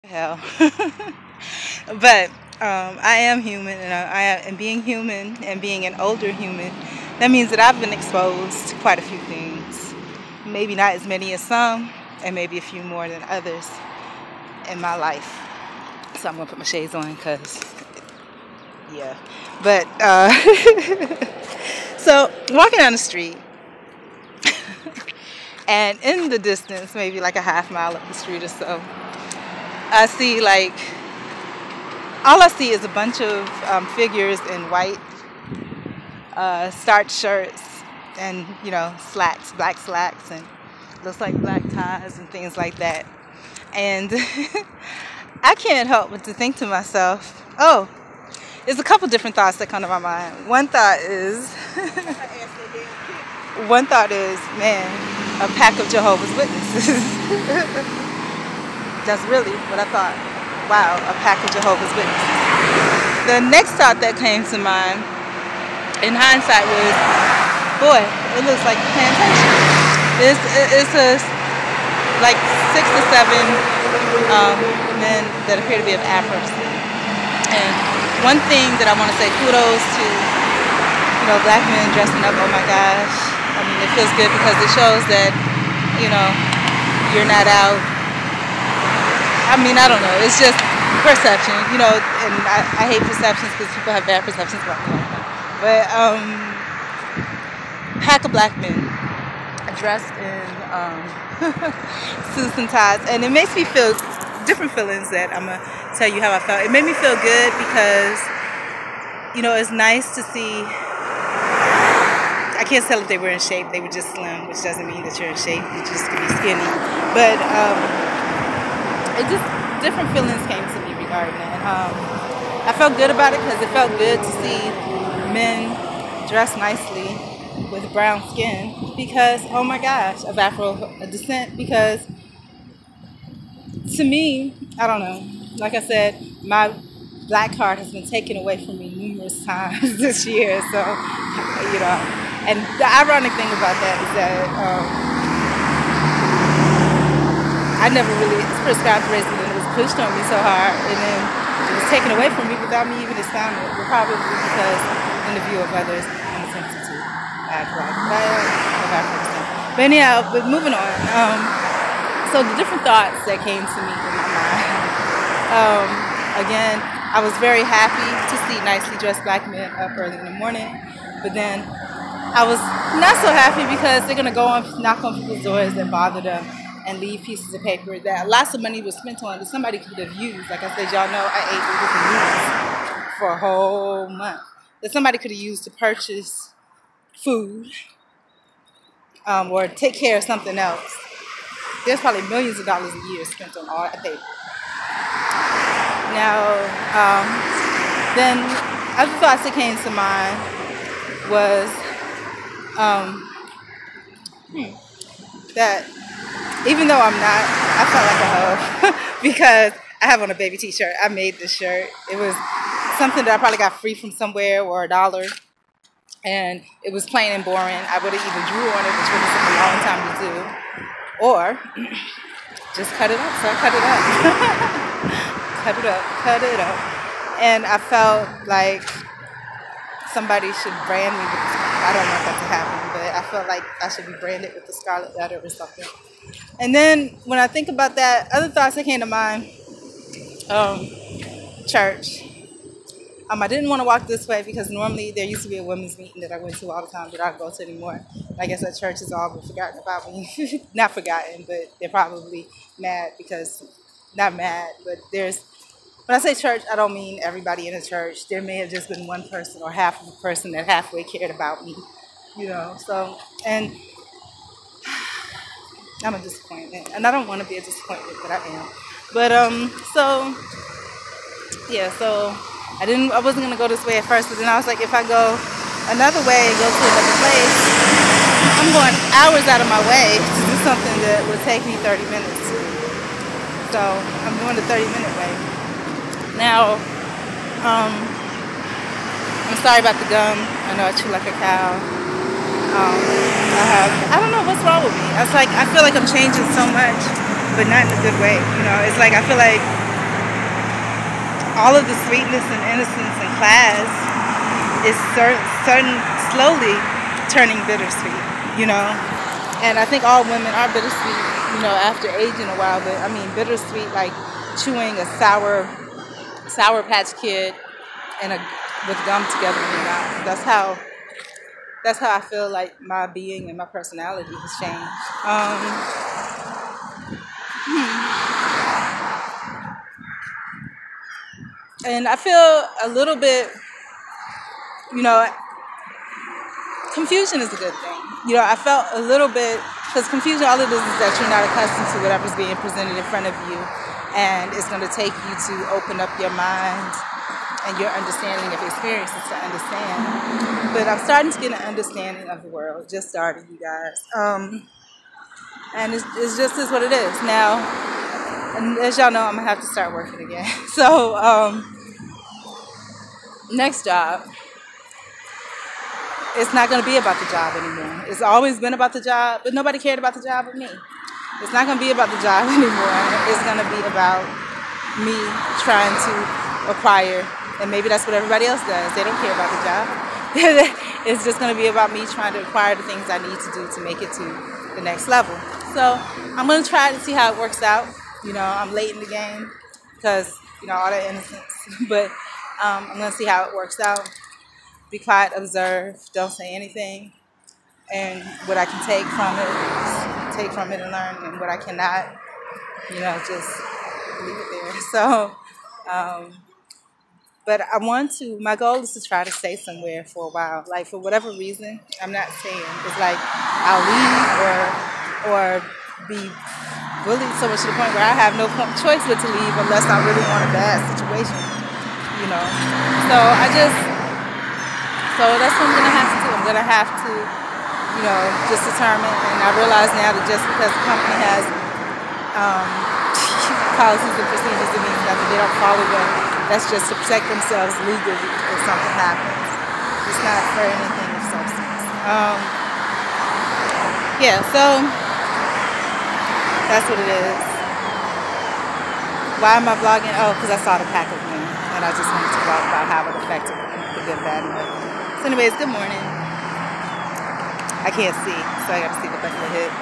Hell. But I am human, and being human and being an older human, that means that I've been exposed to quite a few things. Maybe not as many as some, and maybe a few more than others in my life. So I'm gonna put my shades on because, yeah. But so walking down the street, and in the distance, maybe like a half mile up the street or so, I see all I see is a bunch of figures in white starched shirts and, slacks, black slacks, and looks like black ties and things like that. And I can't help but to think to myself, oh, there's a couple different thoughts that come to my mind. One thought is, man, a pack of Jehovah's Witnesses. That's really what I thought. Wow, a pack of Jehovah's Witnesses. The next thought that came to mind, in hindsight, was, boy, it looks like a plantation. It's like 6 to 7 men that appear to be of Afro descent. And one thing that I want to say, kudos to, black men dressing up. Oh my gosh. I mean, it feels good because it shows that, you're not out. I mean, I don't know. It's just perception, and I hate perceptions because people have bad perceptions about me like that. But pack of black men dressed in suits and ties, and it makes me feel different feelings that I'm gonna tell you how I felt. It made me feel good because, it's nice to see. I can't tell if they were in shape. They were just slim, which doesn't mean that you're in shape. You just could be skinny. But it just, different feelings came to me regarding that. I felt good about it because it felt good to see men dressed nicely with brown skin because, oh my gosh, of Afro descent. Because to me, I don't know, like I said, my black card has been taken away from me numerous times this year. So, and the ironic thing about that is that I never really prescribed racism, and it was pushed on me so hard, and then it was taken away from me without me even expounding it. Probably because, in the view of others, I'm attempting to act like I am of African descent. But anyhow, but moving on. So the different thoughts that came to me in my mind. Again, I was very happy to see nicely dressed black men up early in the morning, but then I was not so happy because they're going to go and knock on people's doors and bother them and leave pieces of paper that lots of money was spent on that somebody could have used. Like I said, y'all know I ate noodles for a whole month. That somebody could have used to purchase food or take care of something else. There's probably millions of dollars a year spent on all that paper. Now, then other thoughts that came to mind was that even though I'm not, I felt like a hoe because I have on a baby t-shirt. I made this shirt. It was something that I probably got free from somewhere or $1, and it was plain and boring. I would have even drew on it, which would have taken a long time to do, or just cut it up. So I cut it up. cut it up. And I felt like somebody should brand me with the, I don't want that to happen, but I felt like I should be branded with the scarlet letter or something. And then when I think about that, other thoughts that came to mind, church. I didn't want to walk this way because normally there used to be a women's meeting that I went to all the time that I don't go to anymore. Like I said, church has all been forgotten about me. Not forgotten, but they're probably mad because, not mad, but there's, when I say church, I don't mean everybody in the church. There may have just been one person or half of a person that halfway cared about me, so, and I'm a disappointment. And I don't want to be a disappointment, but I am. But, so, yeah, so I wasn't going to go this way at first, but then I was like, if I go another way and go to another place, I'm going hours out of my way to do something that would take me 30 minutes to. So I'm going the 30-minute way. Now, I'm sorry about the gum. I know I chew like a cow. I don't know what's wrong with me. I feel like I'm changing so much, but not in a good way. It's like I feel like all of the sweetness and innocence in class is certain slowly turning bittersweet, you know. And I think all women are bittersweet, you know, after aging a while. But I mean, bittersweet like chewing a sour Patch Kid and with gum together in your mouth. That's how I feel like my being and my personality has changed. And I feel a little bit, you know, confusion is a good thing. You know, I felt a little bit, because confusion, all it is that you're not accustomed to whatever's being presented in front of you. And it's going to take you to open up your mind and your understanding of experiences to understand. But I'm starting to get an understanding of the world. Just started, you guys. And it's just is what it is. Now, and as y'all know, I'm going to have to start working again. So, next job. It's not going to be about the job anymore. It's always been about the job, but nobody cared about the job but me. It's not going to be about the job anymore. It's going to be about me trying to acquire, and maybe that's what everybody else does. They don't care about the job. It's just going to be about me trying to acquire the things I need to do to make it to the next level. So I'm going to try to see how it works out. You know, I'm late in the game because, you know, all that innocence. But I'm going to see how it works out. Be quiet, observe, don't say anything. And what I can take from it and learn, and what I cannot, you know, just leave it there. So, but my goal is to try to stay somewhere for a while. Like, for whatever reason, I'm not saying. It's like I'll leave or be bullied so much to the point where I have no choice but to leave unless I really want a bad situation, you know. So that's what I'm going to have to do. I'm going to have to, you know, just determine. And I realize now that just because the company has policies and procedures, it means nothing. They don't follow them. That's just to protect themselves legally if something happens. It's not for anything of substance. Yeah, so that's what it is. Why am I vlogging? Oh, because I saw the pack of women, and I just wanted to vlog about how it affected the good, bad, and ugly. So anyways, good morning. I can't see, so I got to see the back of the head.